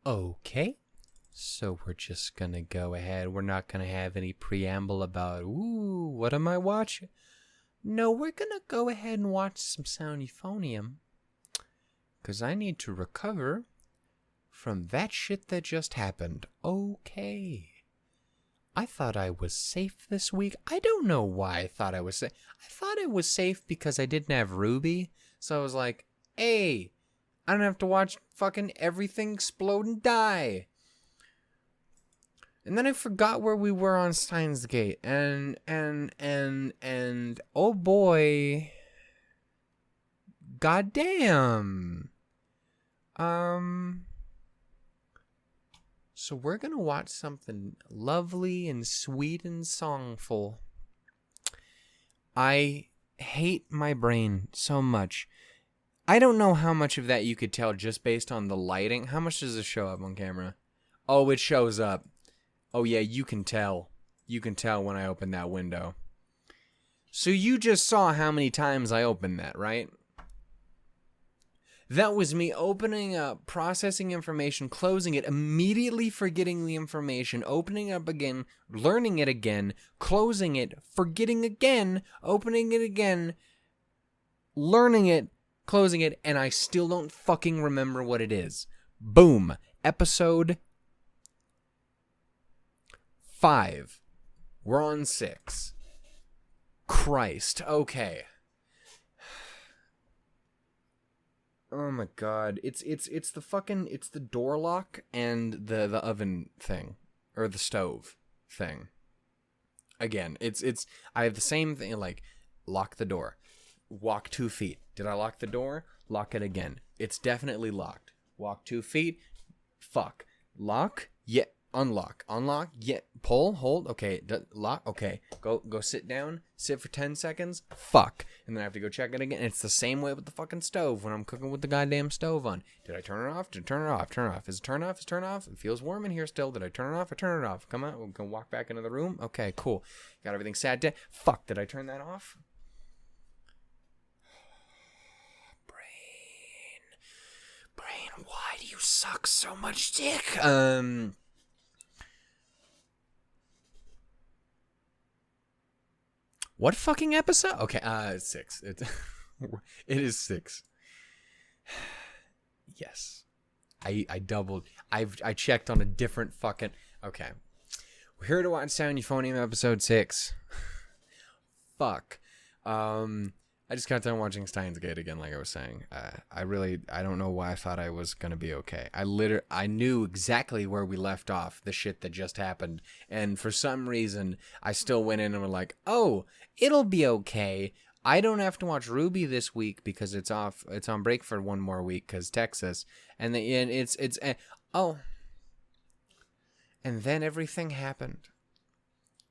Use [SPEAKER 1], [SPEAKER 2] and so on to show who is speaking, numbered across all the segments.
[SPEAKER 1] Okay, so we're just gonna go ahead. We're not gonna have any preamble about, ooh, what am I watching? No, we're gonna go ahead and watch some sound euphonium. Because I need to recover from that shit that just happened. Okay. I thought I was safe this week. I don't know why I thought I was safe. I thought it was safe because I didn't have Ruby. So I was like, hey, I don't have to watch fucking everything explode and die. And then I forgot where we were on Steins Gate. And oh boy. Goddamn. So we're going to watch something lovely and sweet and songful. I hate my brain so much. I don't know how much of that you could tell just based on the lighting. How much does this show up on camera? Oh, it shows up. Oh, yeah, you can tell. You can tell when I open that window. So you just saw how many times I opened that, right? That was me opening up, processing information, closing it, immediately forgetting the information, opening up again, learning it again, closing it, forgetting again, opening it again, learning it, closing it, and I still don't fucking remember what it is. Boom. Episode 5. We're on 6. Christ. Okay. Oh my god. It's the door lock and the oven thing. Or the stove thing. Again, I have the same thing, like, lock the door. Walk 2 feet. Did I lock the door? Lock it again. It's definitely locked. Walk 2 feet. Fuck. Lock. Yeah. Unlock. Unlock. Yeah. Pull. Hold. Okay. Lock. Okay. Go sit down. Sit for 10 seconds. Fuck. And then I have to go check it again. It's the same way with the fucking stove when I'm cooking with the goddamn stove on. Did I turn it off? Did I turn it off? Turn it off. Is it turn off? Is it turn off? It feels warm in here still. Did I turn it off? I turn it off. Come on. We can walk back into the room. Okay, cool. Got everything sat down. Fuck. Did I turn that off? Brain, why do you suck so much dick? What fucking episode? Okay, it's 6. It is 6. Yes. I doubled. I checked on a different fucking... Okay. We're here to watch Sound Euphonium episode 6. Fuck. I just got done watching Steins Gate again, like I was saying. I don't know why I thought I was gonna be okay. I knew exactly where we left off, the shit that just happened, and for some reason, I still went in and were like, oh, it'll be okay. I don't have to watch Ruby this week because it's off. It's on break for 1 more week because Texas, and then everything happened.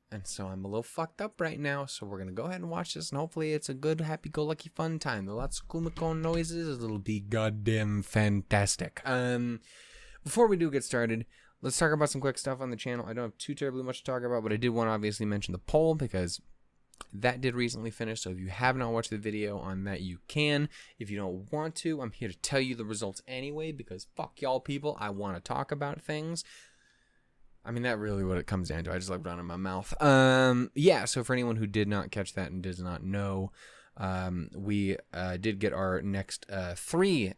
[SPEAKER 1] And so I'm a little fucked up right now, so we're going to go ahead and watch this, and hopefully it's a good, happy-go-lucky fun time. There are lots of kumiko noises. It'll be goddamn fantastic. Before we do get started, let's talk about some quick stuff on the channel. I don't have too terribly much to talk about, but I did want to obviously mention the poll, because that did recently finish, so if you have not watched the video on that, you can. If you don't want to, I'm here to tell you the results anyway, because fuck y'all people, I want to talk about things. I mean, that really what it comes down to. I just like running my mouth. Yeah, so for anyone who did not catch that and does not know, we did get our next 3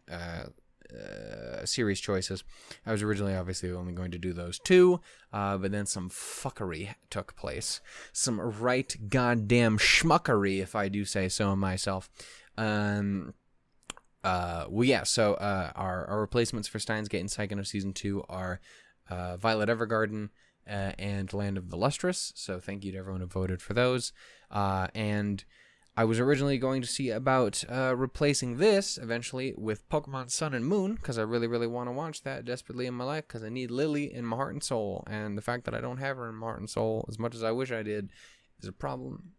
[SPEAKER 1] series choices. I was originally obviously only going to do those 2, but then some fucking took place. Some right goddamn schmuckery, if I do say so myself. Well, yeah, so our replacements for Steins Gate and Psychono Season 2 are... Violet Evergarden and Land of the Lustrous. So thank you to everyone who voted for those. And I was originally going to see about replacing this eventually with Pokemon Sun and Moon, because I really, really want to watch that desperately in my life, because I need Lily in my heart and soul. And the fact that I don't have her in my heart and soul as much as I wish I did is a problem.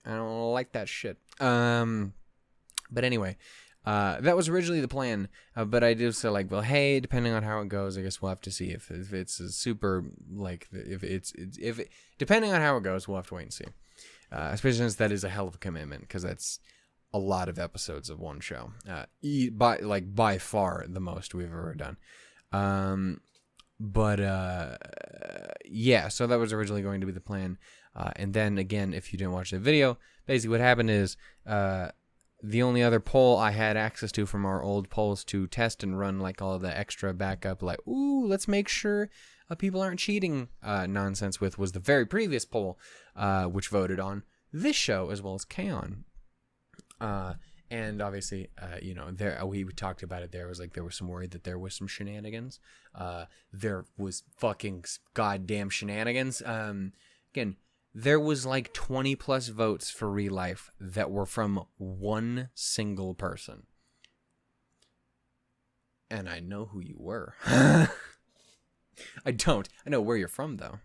[SPEAKER 1] I don't like that shit. But anyway... that was originally the plan, but I did say, like, well, hey, depending on how it goes, I guess we'll have to see if it's a super, like, depending on how it goes, we'll have to wait and see. Especially since that is a hell of a commitment, because that's a lot of episodes of one show. By far the most we've ever done. But yeah, so that was originally going to be the plan. And then again, if you didn't watch the video, basically what happened is the only other poll I had access to from our old polls to test and run like all of the extra backup, like, ooh, let's make sure people aren't cheating nonsense with, was the very previous poll, which voted on this show as well as K-On! And obviously, there we talked about it. There was some worry that there was some shenanigans. There was fucking goddamn shenanigans. Again, there was like 20 plus votes for Real Life that were from one single person. And I know who you were. I don't. I know where you're from, though.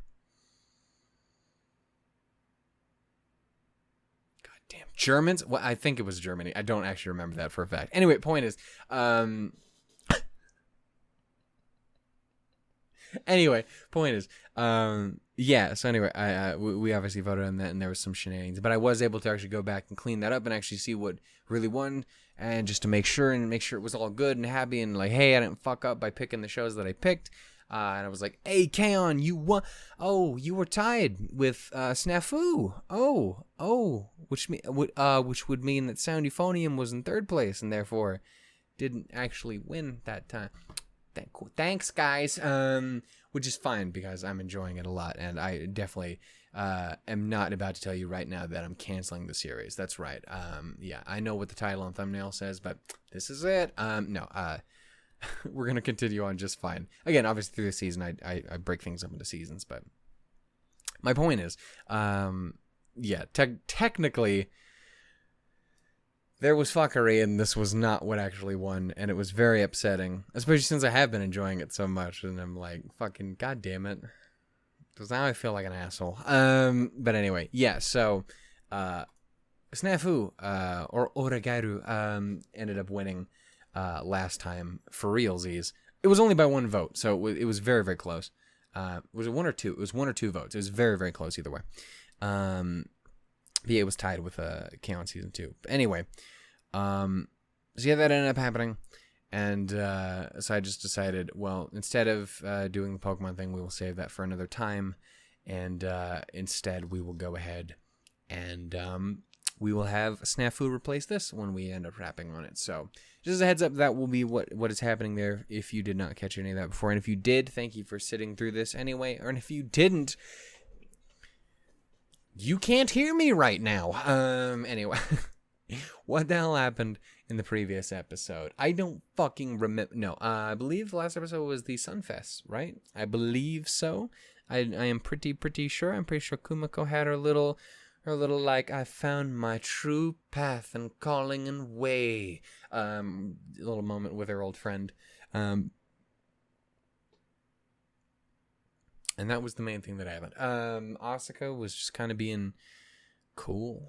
[SPEAKER 1] Damn, Germans? Well, I think it was Germany. I don't actually remember that for a fact. Anyway, point is, yeah. So anyway, we obviously voted on that, and there was some shenanigans, but I was able to actually go back and clean that up and actually see what really won, and just to make sure it was all good and happy, and like, hey, I didn't fuck up by picking the shows that I picked. And I was like, hey, K-On!, you won. Oh, you were tied with Snafu. Which would mean that Sound Euphonium was in third place and therefore didn't actually win that time. Thanks, guys. Which is fine because I'm enjoying it a lot, and I definitely am not about to tell you right now that I'm canceling the series. That's right. Yeah, I know what the title and thumbnail says, but this is it. We're going to continue on just fine. Again, obviously through the season, I break things up into seasons, but my point is, technically, there was fuckery, and this was not what actually won, and it was very upsetting, especially since I have been enjoying it so much, and I'm like, fucking goddamn it. Because now I feel like an asshole. But anyway, yeah, so, Snafu, or Oragaru, ended up winning last time for realsies. It was only by one vote, so it was very, very close. Was it one or two? It was 1 or 2 votes. It was very, very close either way. It was tied with K-On! Season 2. But anyway, so yeah, that ended up happening. And so I just decided, well, instead of doing the Pokemon thing, we will save that for another time. And instead, we will go ahead and we will have Snafu replace this when we end up wrapping on it. So just as a heads up, that will be what is happening there if you did not catch any of that before. And if you did, thank you for sitting through this anyway. Or if you didn't, you can't hear me right now. Anyway, what the hell happened in the previous episode? I don't fucking remember. No, I believe the last episode was the Sunfest, right? I believe so. I am pretty sure. I'm pretty sure Kumiko had her little like, I found my true path and calling and way, little moment with her old friend. And that was the main thing that happened. Asuka was just kind of being cool,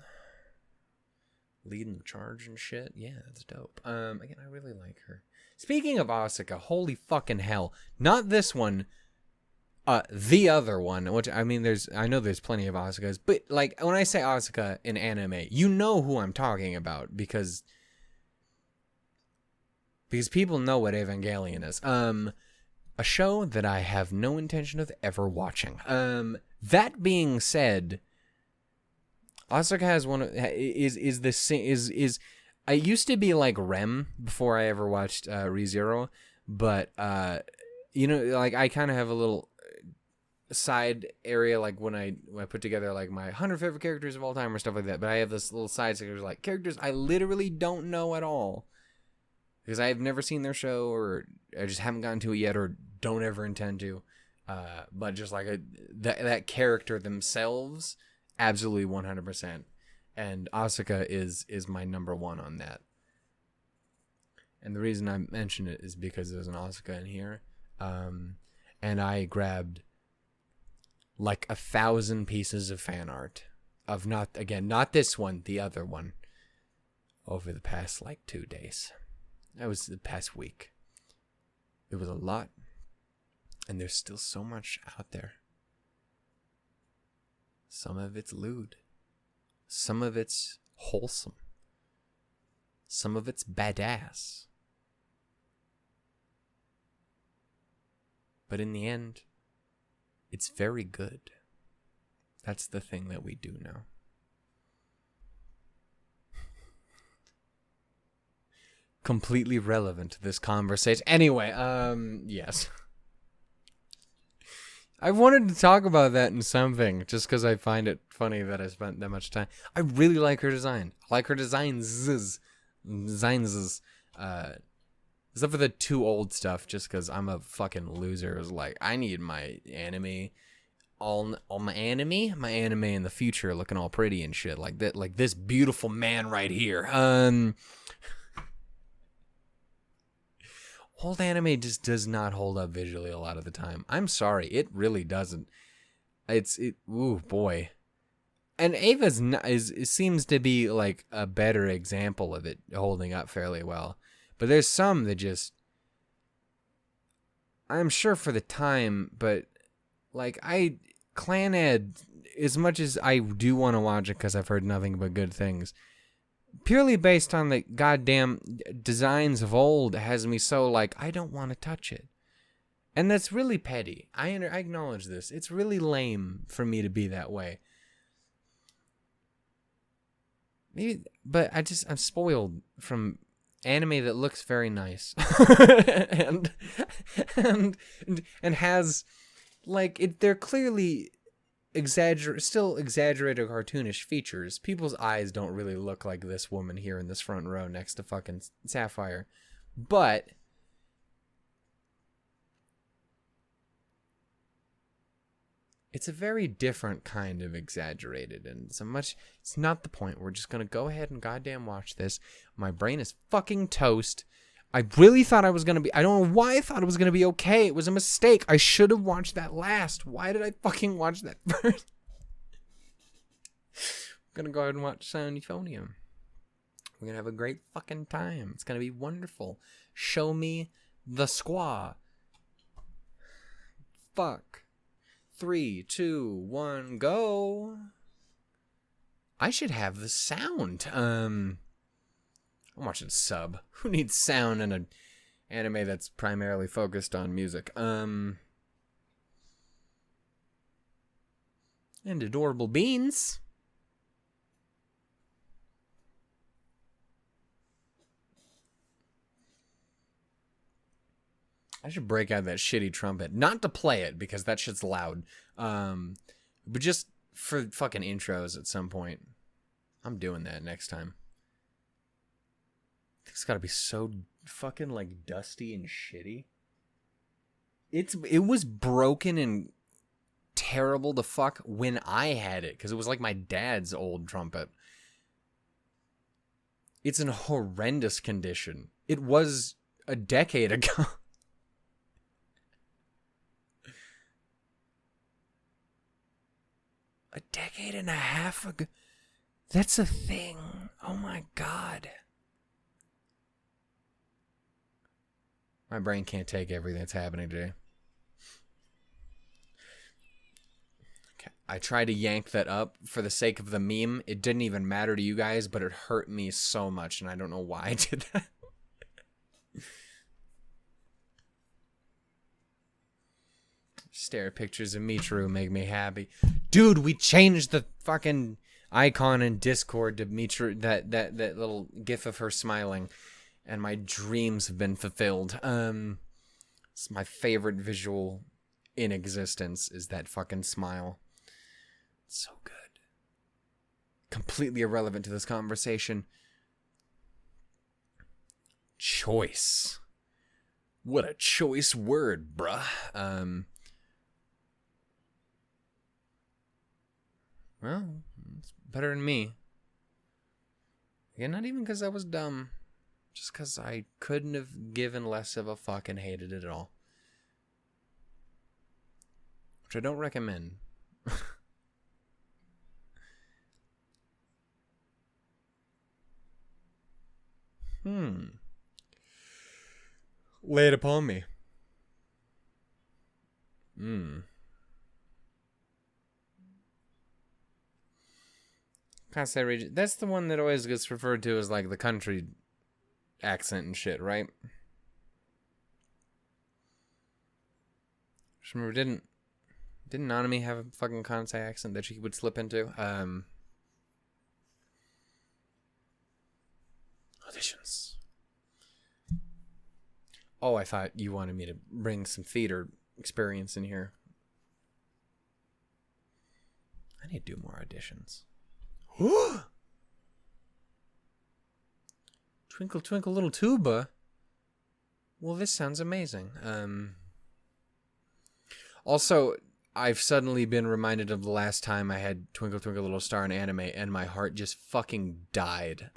[SPEAKER 1] leading the charge and shit. Yeah, that's dope. Again, I really like her. Speaking of Asuka, holy fucking hell. Not this one. The other one, which, I mean, I know there's plenty of Asukas, but, like, when I say Asuka in anime, you know who I'm talking about, because people know what Evangelion is. A show that I have no intention of ever watching. That being said, Asuka has I used to be like Rem before I ever watched ReZero, but, like, I kind of have a little side area, like when I put together like my 100 favorite characters of all time or stuff like that, but I have this little side section like characters I literally don't know at all because I've never seen their show, or I just haven't gotten to it yet, or don't ever intend to, but just like that character themselves, absolutely 100%, and Asuka is my number one on that. And the reason I mention it is because there's an Asuka in here, and I grabbed like 1,000 pieces of fan art of not this one, the other one, over the past like 2 days. That was the past week. It was a lot, and there's still so much out there. Some of it's lewd, some of it's wholesome, some of it's badass. But in the end, it's very good. That's the thing that we do now. Completely relevant to this conversation. Anyway, yes. I wanted to talk about that in something, just because I find it funny that I spent that much time. I really like her design. I like her designs. Except for the too old stuff, just because I'm a fucking loser. It was like, I need my anime, all my anime in the future looking all pretty and shit like that, like this beautiful man right here. Old anime just does not hold up visually a lot of the time. I'm sorry, it really doesn't. Ooh boy. And Ava's it seems to be like a better example of it holding up fairly well. But there's some that just, I'm sure for the time, but like Clanad, as much as I do want to watch it because I've heard nothing but good things, purely based on the goddamn designs of old, has me so like, I don't want to touch it. And that's really petty. I acknowledge this. It's really lame for me to be that way. Maybe, but I'm spoiled from anime that looks very nice and has like they're clearly still exaggerated cartoonish features. People's eyes don't really look like this woman here in this front row next to fucking Sapphire, but it's a very different kind of exaggerated, and it's not the point. We're just gonna go ahead and goddamn watch this. My brain is fucking toast. I really thought I was gonna be, I don't know why I thought it was gonna be okay. It was a mistake. I should have watched that last. Why did I fucking watch that first? I'm gonna go ahead and watch Euphonium. We're gonna have a great fucking time. It's gonna be wonderful. Show me the squaw. Fuck. 3, 2, 1, go. I should have the sound. I'm watching sub. Who needs sound in an anime that's primarily focused on music? And adorable beans. I should break out that shitty trumpet. Not to play it, because that shit's loud. But just for fucking intros at some point. I'm doing that next time. It's gotta be so fucking, like, dusty and shitty. It was broken and terrible to fuck when I had it, because it was like my dad's old trumpet. It's in horrendous condition. It was a decade ago. A decade and a half ago? That's a thing. Oh my god. My brain can't take everything that's happening today. Okay. I tried to yank that up for the sake of the meme. It didn't even matter to you guys, but it hurt me so much, and I don't know why I did that. Stare at pictures of Mitru make me happy. Dude, we changed the fucking icon in Discord to Mitru, that little gif of her smiling, and my dreams have been fulfilled. It's my favorite visual in existence, is that fucking smile. It's so good. Completely irrelevant to this conversation. Choice. What a choice word, bruh. Well, it's better than me. Yeah, not even because I was dumb. Just because I couldn't have given less of a fuck and hated it at all. Which I don't recommend. Lay it upon me. Kansai region. That's the one that always gets referred to as like the country accent and shit, right? Just remember, didn't Nanami have a fucking Kansai accent that she would slip into? Auditions. Oh, I thought you wanted me to bring some theater experience in here. I need to do more auditions. Twinkle Twinkle Little Tuba. Well, this sounds amazing. Also, I've suddenly been reminded of the last time I had Twinkle Twinkle Little Star in anime, and my heart just fucking died.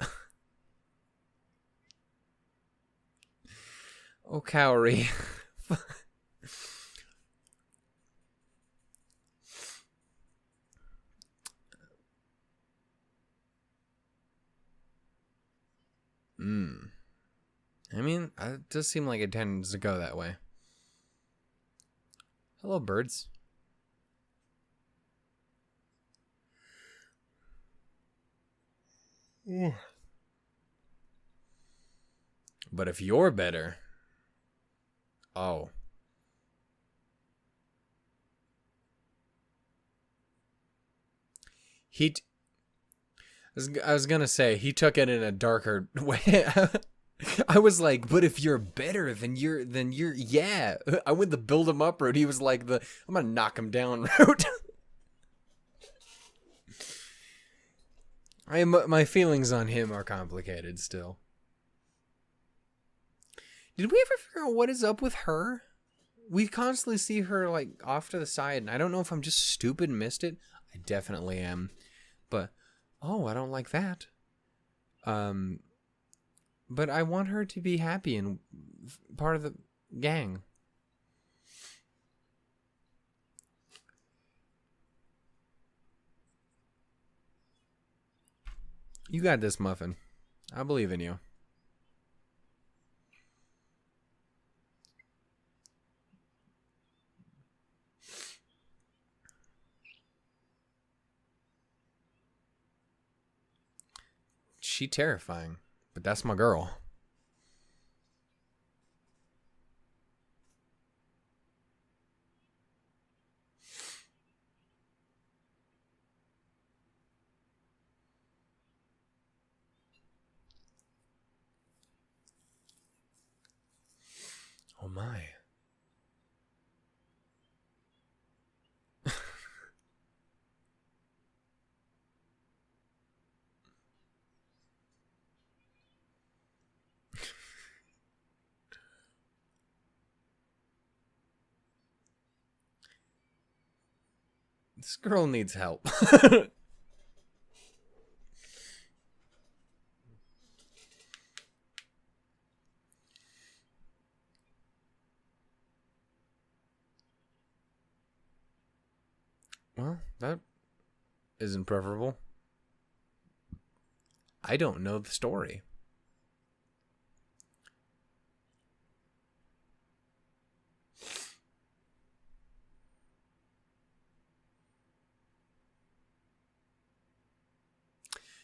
[SPEAKER 1] Oh, Kaori. I mean, it does seem like it tends to go that way. Hello, birds. But if you're better... Oh. I was gonna say, he took it in a darker way. I was like, but if you're better, then you're, yeah. I went the build him up route. He was like I'm gonna knock him down route. My feelings on him are complicated still. Did we ever figure out what is up with her? We constantly see her like off to the side, and I don't know if I'm just stupid and missed it. I definitely am. But, oh, I don't like that. But I want her to be happy and part of the gang. You got this, Muffin. I believe in you. She terrifying, but that's my girl. Oh my. This girl needs help. Well, that isn't preferable. I don't know the story.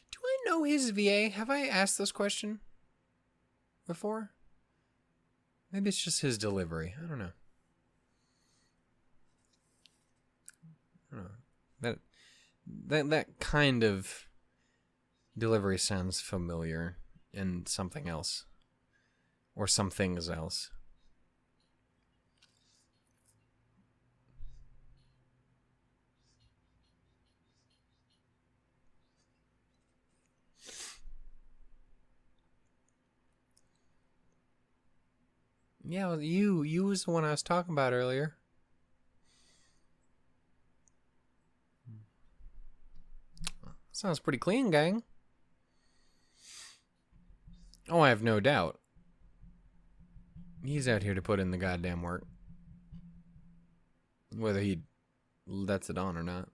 [SPEAKER 1] Do I know his VA? Have I asked this question before? Maybe it's just his delivery. I don't know. That kind of delivery sounds familiar in something else. Or some things else. Yeah, well, you was the one I was talking about earlier. Sounds pretty clean, gang. Oh, I have no doubt. He's out here to put in the goddamn work. Whether he lets it on or not.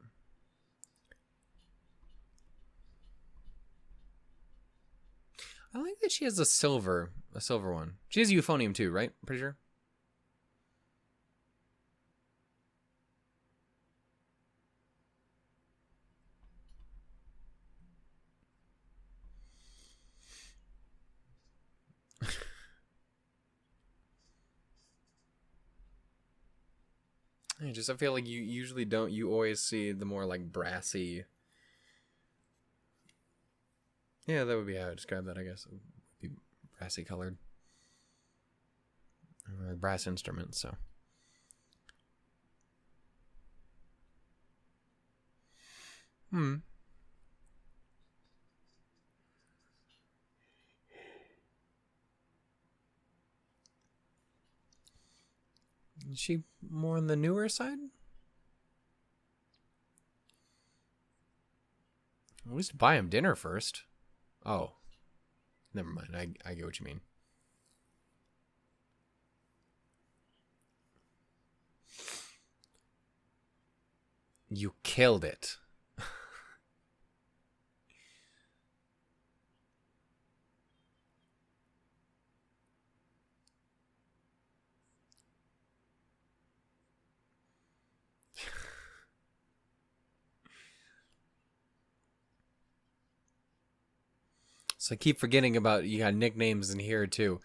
[SPEAKER 1] I like that she has a silver one. She has euphonium too, right? Pretty sure. I feel like you usually don't. You always see the more like brassy. Yeah, that would be how I describe that. I guess it would be brassy colored, brass instruments. So. Is she more on the newer side? At least buy him dinner first. Oh. Never mind. I get what you mean. You killed it. So I keep forgetting about you got nicknames in here too.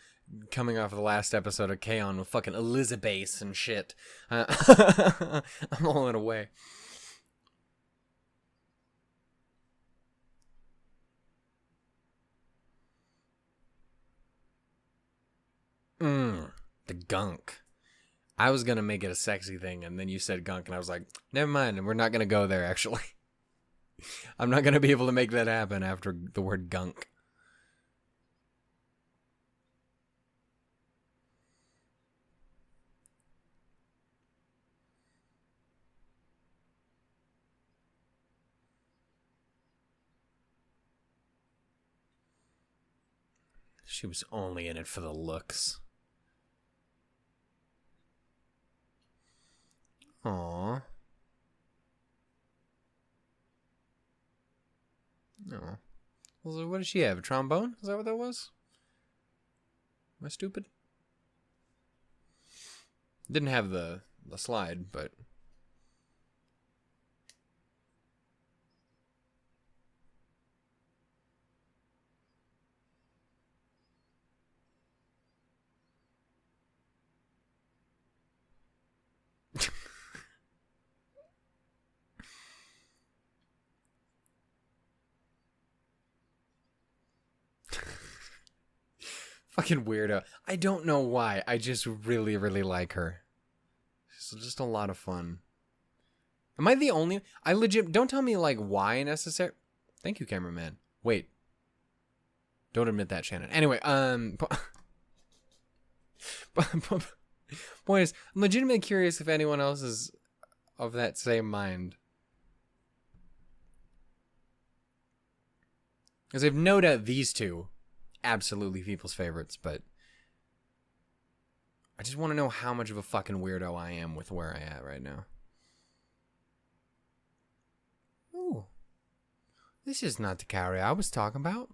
[SPEAKER 1] Coming off of the last episode of K-On! With fucking Elizabeth and shit. I'm all in a way. The gunk. I was gonna make it a sexy thing, and then you said gunk, and I was like, never mind, we're not gonna go there, actually. I'm not gonna be able to make that happen after the word gunk. She was only in it for the looks. Aww. No. Well, what did she have? A trombone? Is that what that was? Am I stupid? Didn't have the slide, but... Fucking weirdo. I don't know why. I just really, really like her. She's just a lot of fun. Am I the only... I legit... Don't tell me, like, why necessary... Thank you, cameraman. Wait. Don't admit that, Shannon. Anyway, point is, I'm legitimately curious if anyone else is of that same mind. Because I've no doubt these two... absolutely people's favorites, but I just want to know how much of a fucking weirdo I am with where I am right now. Ooh. This is not the carry I was talking about.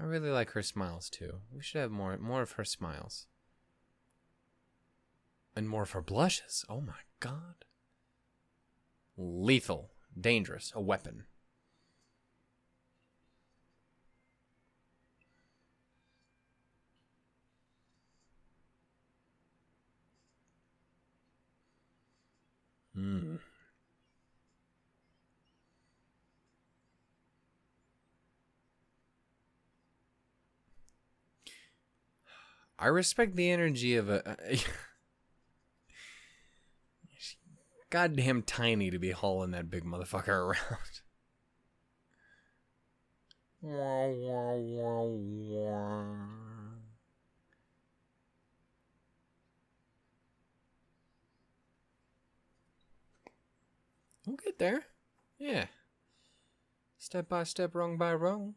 [SPEAKER 1] I really like her smiles too. We should have more of her smiles. And more of her blushes. Oh my god. Lethal. Dangerous. A weapon. I respect the energy of a... goddamn tiny to be hauling that big motherfucker around. We'll get there. Yeah. Step by step, rung by rung.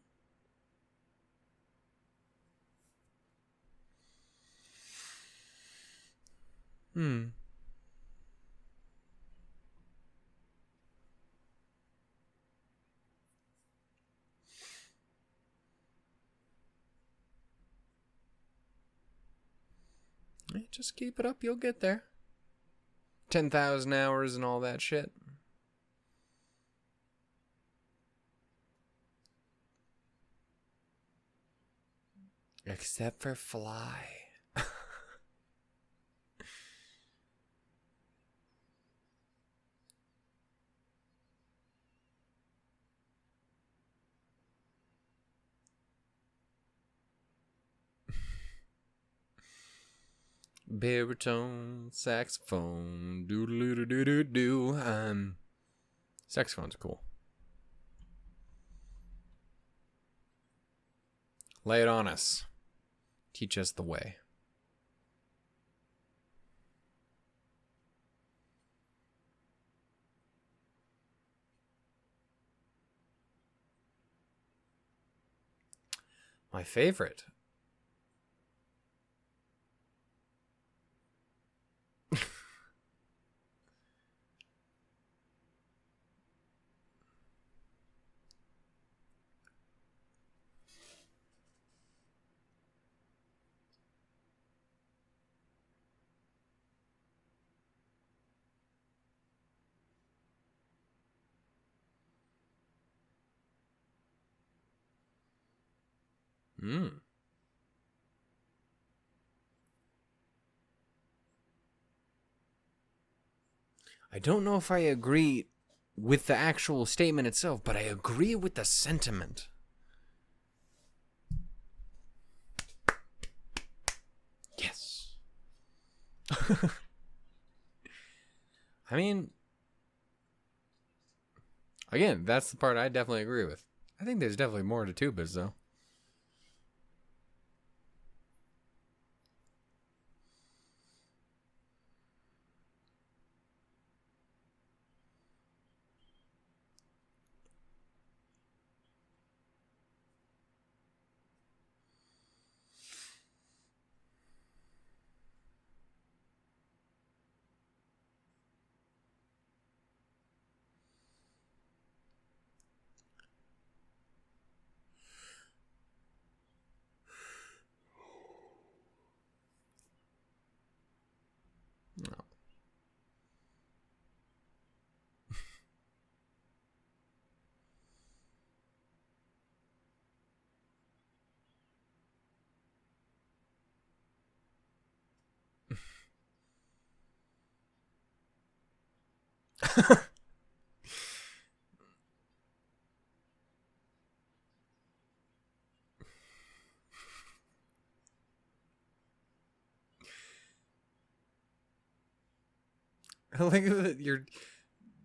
[SPEAKER 1] Just keep it up, you'll get there. 10,000 hours and all that shit. Except for Fly. Baritone, saxophone, doodle-doo-doo-doo-doo. Saxophones are cool. Lay it on us. Teach us the way. My favorite. I don't know if I agree with the actual statement itself, but I agree with the sentiment. Yes. I mean, again, that's the part I definitely agree with. I think there's definitely more to tubas, though. No. I think that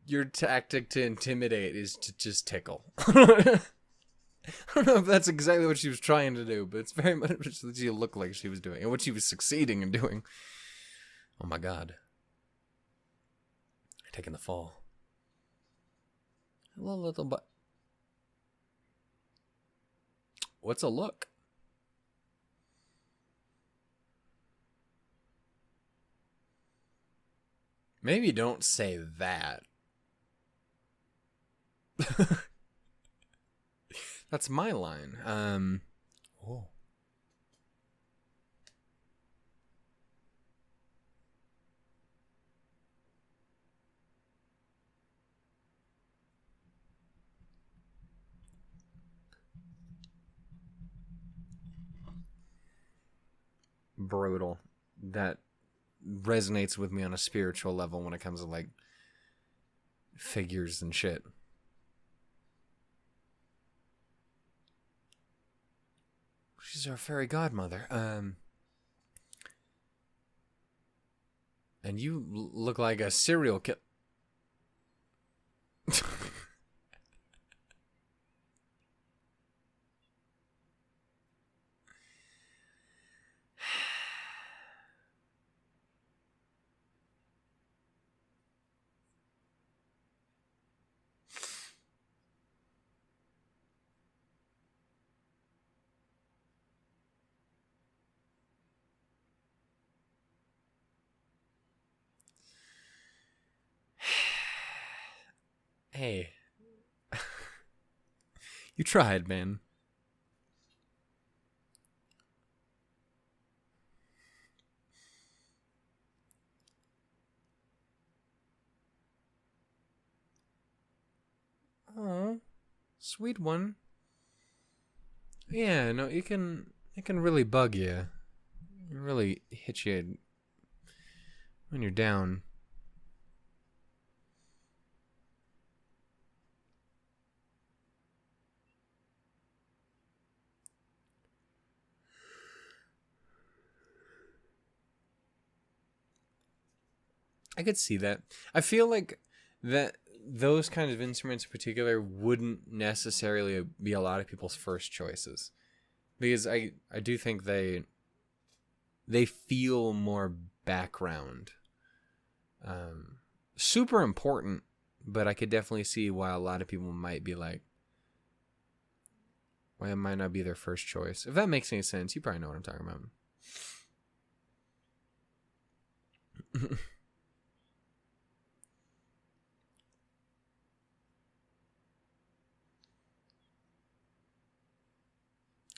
[SPEAKER 1] your tactic to intimidate is to just tickle. I don't know if that's exactly what she was trying to do, but it's very much what she looked like she was doing, and what she was succeeding in doing. Oh my god. Taking the fall. Hello, little butt. What's a look? Maybe don't say that. That's my line. Oh. Brutal. That resonates with me on a spiritual level when it comes to like figures and shit. She's our fairy godmother. And you look like a serial killer. Hey. You tried, man. Oh, sweet one. Yeah, no, it can really bug you. It really hit you when you're down. I could see that. I feel like that those kinds of instruments in particular wouldn't necessarily be a lot of people's first choices. Because I do think they feel more background. Super important, but I could definitely see why a lot of people might be like, why it might not be their first choice. If that makes any sense, you probably know what I'm talking about.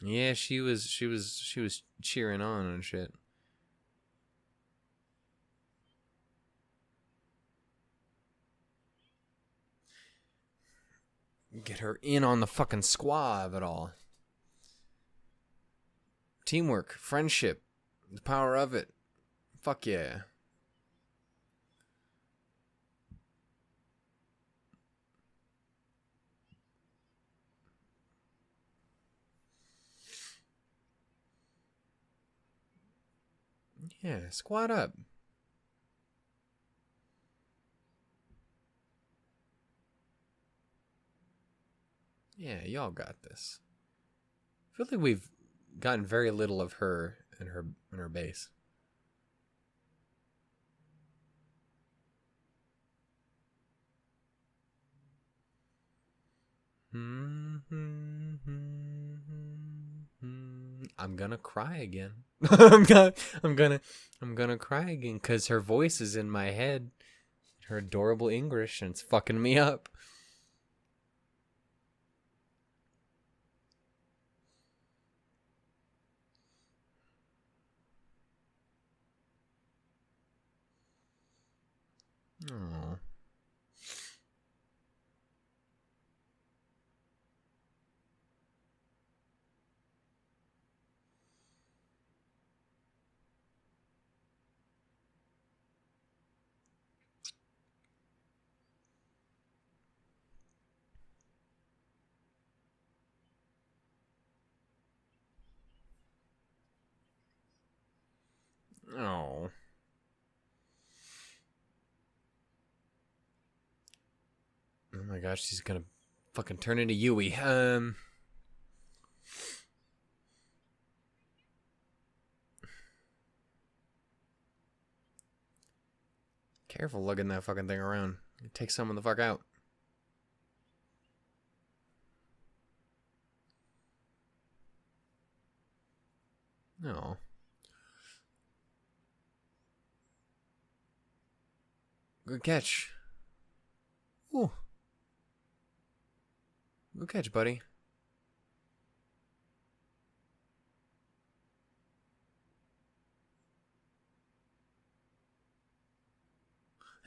[SPEAKER 1] Yeah, she was cheering on and shit. Get her in on the fucking squaw of it all. Teamwork, friendship, the power of it. Fuck yeah. Yeah, squat up. Yeah, y'all got this. I feel like we've gotten very little of her and her bass. I'm gonna cry again. I'm gonna cry again because her voice is in my head. Her adorable English, and it's fucking me up. Oh. Oh. Oh my gosh, she's gonna fucking turn into Yui. Careful lugging that fucking thing around. Take someone the fuck out. No. Good catch. Ooh. Good catch, buddy.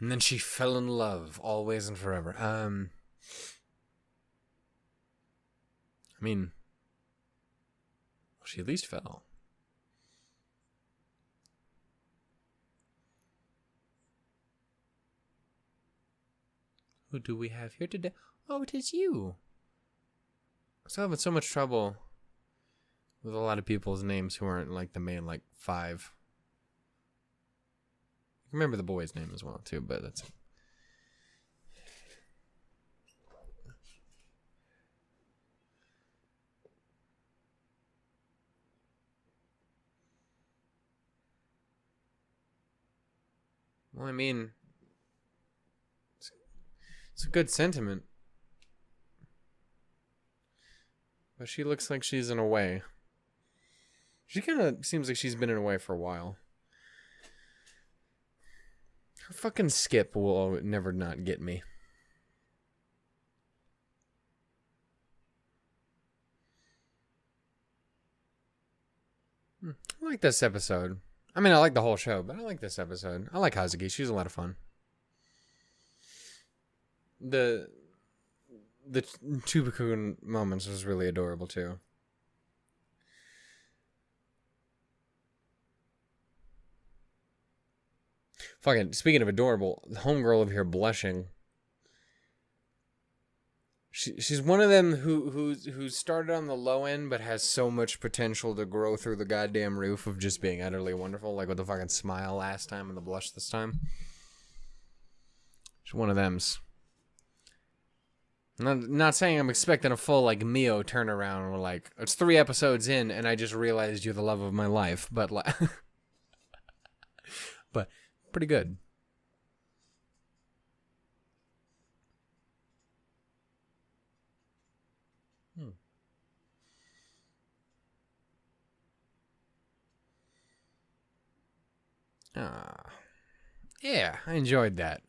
[SPEAKER 1] And then she fell in love, always and forever. I mean, she at least fell. Who do we have here today? Oh, it is you. I'm still having so much trouble with a lot of people's names who aren't like the main like 5. Remember the boy's name as well too, but that's it. Well, I mean, it's a good sentiment. But she looks like she's in a way. She kind of seems like she's been in a way for a while. Her fucking skip will never not get me. I like this episode. I mean, I like the whole show, but I like this episode. I like Hazuki. She's a lot of fun. The the Tuba moments was really adorable too. Fucking speaking of adorable, the homegirl over here blushing. She's one of them who started on the low end but has so much potential to grow through the goddamn roof of just being utterly wonderful, like with the fucking smile last time and the blush this time. She's one of them's. Not saying I'm expecting a full like Mio turnaround where like it's 3 episodes in and I just realized you're the love of my life, but like but pretty good. Yeah, I enjoyed that.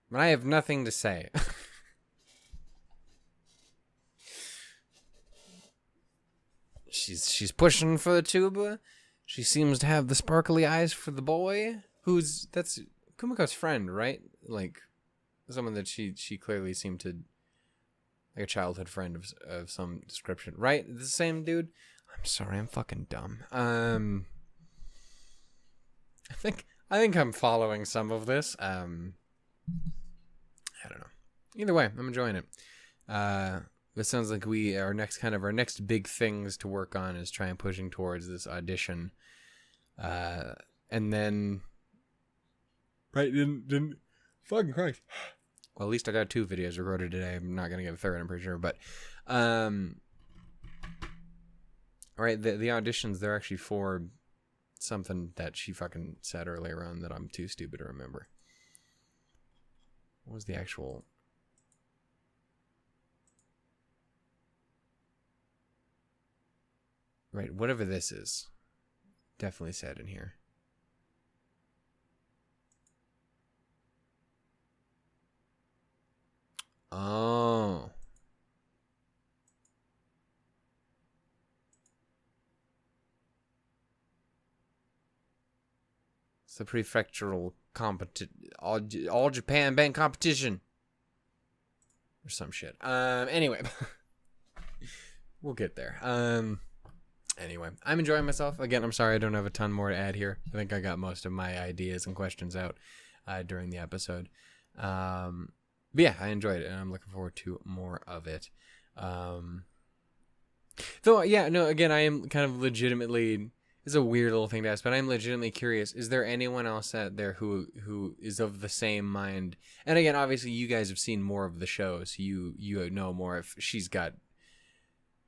[SPEAKER 1] But I have nothing to say. She's pushing for the tuba. She seems to have the sparkly eyes for the boy. That's Kumiko's friend, right? Like someone that she clearly seemed to like a childhood friend of some description, right? The same dude. I'm sorry, I'm fucking dumb. I think I'm following some of this. I don't know. Either way, I'm enjoying it. This sounds like our next big things to work on is trying pushing towards this audition. And then right didn't fucking Christ. Well, at least I got 2 videos recorded today. I'm not gonna get a third, I'm pretty sure. But all right, the auditions, they're actually for something that she fucking said earlier on that I'm too stupid to remember. What was the actual? Right, whatever this is. Definitely said in here. Oh. It's the prefectural all Japan band competition. Or some shit. Anyway. We'll get there. Anyway, I'm enjoying myself. Again, I'm sorry I don't have a ton more to add here. I think I got most of my ideas and questions out during the episode. But yeah, I enjoyed it, and I'm looking forward to more of it. Though, yeah, no, again, I am kind of legitimately... It's a weird little thing to ask, but I'm legitimately curious. Is there anyone else out there who is of the same mind? And again, obviously, you guys have seen more of the show, so you know more if she's got,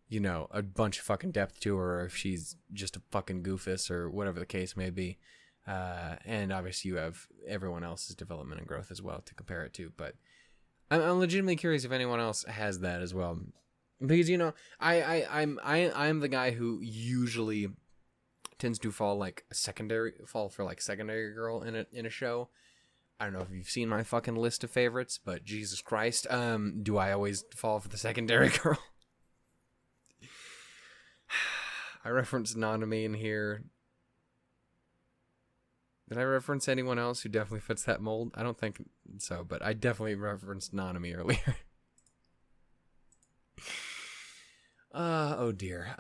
[SPEAKER 1] you know, a bunch of fucking depth to her, or if she's just a fucking goofus, or whatever the case may be. And obviously, you have everyone else's development and growth as well to compare it to. But I'm legitimately curious if anyone else has that as well, because you know, I'm the guy who usually tends to fall for like secondary girl in a show. I don't know if you've seen my fucking list of favorites, but Jesus Christ, do I always fall for the secondary girl? I referenced Nanami in here. Did I reference anyone else who definitely fits that mold? I don't think so, but I definitely referenced Nanami earlier. Oh dear.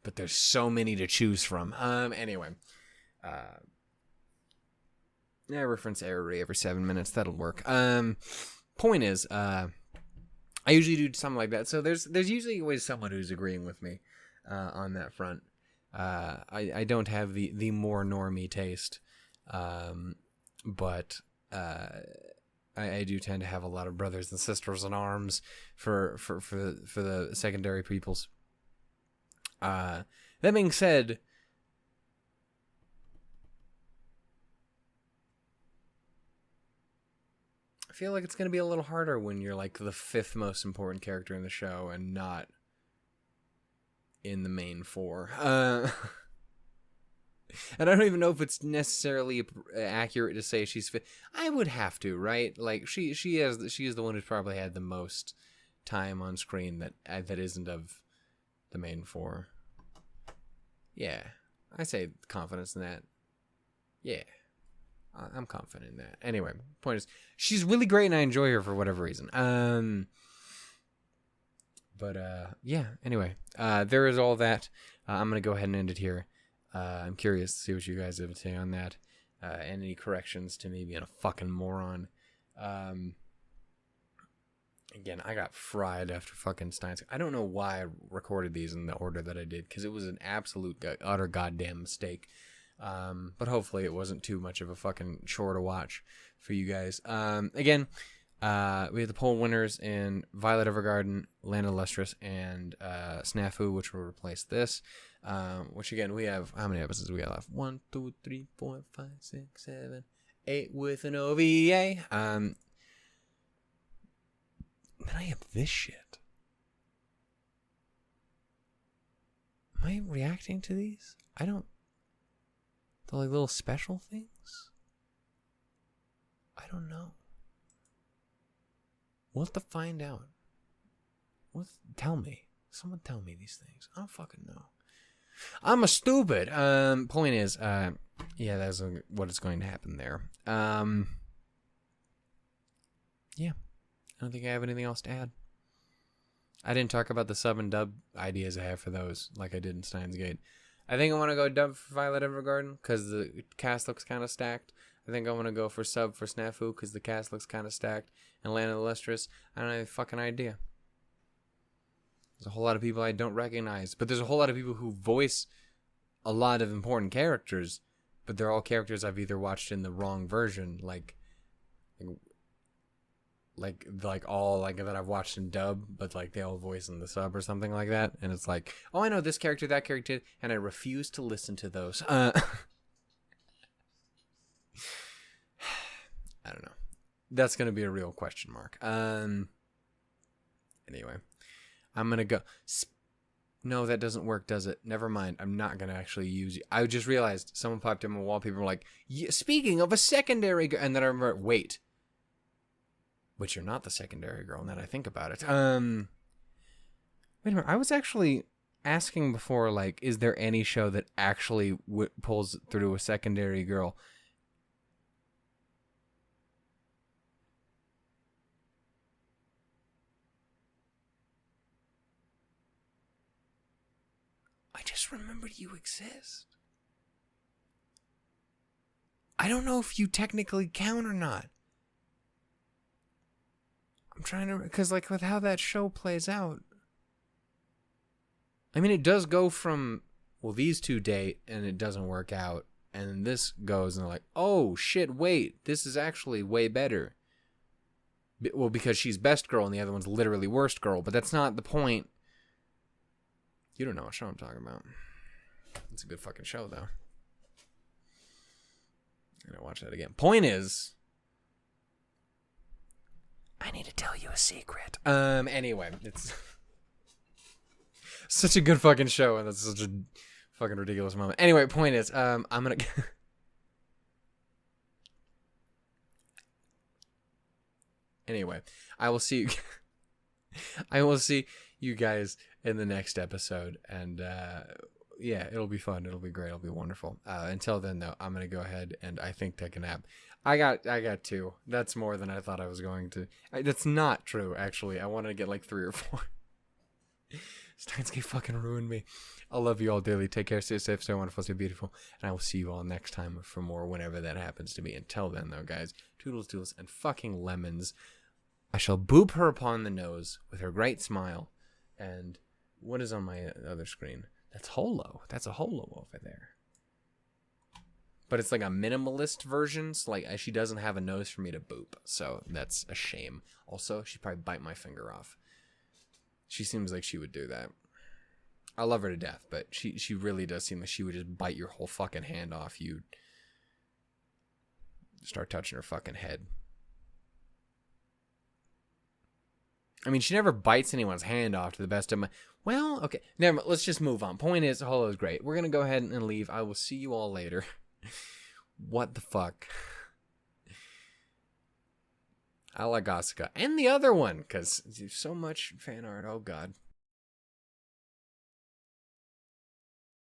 [SPEAKER 1] But there's so many to choose from. Anyway. Yeah, reference every 7 minutes. That'll work. Point is, I usually do something like that. So there's usually always someone who's agreeing with me on that front. I don't have the more normie taste. But I do tend to have a lot of brothers and sisters in arms for the secondary peoples. That being said, I feel like it's going to be a little harder when you're like the 5th most important character in the show and not in the main 4. And I don't even know if it's necessarily accurate to say she's 5th. I would have to, right? Like she is the one who's probably had the most time on screen that isn't of the main four. Yeah, I say confidence in that. Yeah, I'm confident in that. Anyway, point is, she's really great and I enjoy her for whatever reason. Yeah, anyway, there is all that. I'm going to go ahead and end it here. I'm curious to see what you guys have to say on that. And any corrections to me being a fucking moron. Again, I got fried after fucking Steins. I don't know why I recorded these in the order that I did, because it was an absolute utter goddamn mistake. But hopefully it wasn't too much of a fucking chore to watch for you guys. Again, we have the poll winners in Violet Evergarden, Land of the Lustrous, and Snafu, which will replace this. Which again, we have, how many episodes do we have left? 1, 2, 3, 4, 5, 6, 7, 8 with an OVA. Then I have this shit. Am I reacting to these? I don't. The like little special things? I don't know. We'll have to find out. Tell me. Someone tell me these things. I don't fucking know. I'm a stupid. Point is, yeah, that's what is going to happen there. Yeah. I don't think I have anything else to add. I didn't talk about the sub and dub ideas I have for those, like I did in Steins Gate. I think I want to go dub for Violet Evergarden, because the cast looks kind of stacked. I think I want to go for sub for Snafu, because the cast looks kind of stacked. And Land of the Lustrous, I don't have a fucking idea. There's a whole lot of people I don't recognize. But there's a whole lot of people who voice a lot of important characters, but they're all characters I've either watched in the wrong version, like all like that I've watched in dub, but like they all voice in the sub or something like that. And it's like, oh, I know this character, that character, and I refuse to listen to those. I don't know. That's gonna be a real question mark. Anyway, I'm gonna go. No, that doesn't work, does it? Never mind. I'm not gonna actually use it. I just realized someone popped in my wallpaper and were like, yeah, speaking of a secondary, and then I remember, wait. Which you're not the secondary girl, now that I think about it. Wait a minute. I was actually asking before, like, is there any show that actually pulls through a secondary girl? I just remembered you exist. I don't know if you technically count or not. I'm trying to, because like with how that show plays out, I mean, it does go from, well, these two date and it doesn't work out, and then this goes and they're like, oh shit, wait, this is actually way better. Well, because she's best girl and the other one's literally worst girl, but that's not the point. You don't know what show I'm talking about. It's a good fucking show though. I'm gonna watch that again. Point is, I need to tell you a secret. Anyway, it's such a good fucking show, and that's such a fucking ridiculous moment. Anyway, point is, I'm gonna anyway, I will see you guys in the next episode, and yeah, it'll be fun, it'll be great, it'll be wonderful. Until then though, I'm gonna go ahead and I think take a nap. I got 2. That's more than I thought I was going to. That's not true, actually. I wanted to get like 3 or 4. Steins Gate fucking ruined me. I love you all dearly. Take care, stay safe, stay wonderful, stay beautiful, and I will see you all next time for more whenever that happens to be. Until then though, guys, toodles and fucking lemons. I shall boop her upon the nose with her great smile. And what is on my other screen? That's Holo. That's a Holo over there. But it's like a minimalist version, so like she doesn't have a nose for me to boop, so that's a shame. Also, she'd probably bite my finger off. She seems like she would do that. I love her to death, but she really does seem like she would just bite your whole fucking hand off. You start touching her fucking head. I mean, she never bites anyone's hand off, to the best of my... Well, okay, never mind. Let's just move on. Point is, Holo's great. We're gonna go ahead and leave. I will see you all later. What the fuck? I like Asuka. And the other one, because there's so much fan art. Oh, God.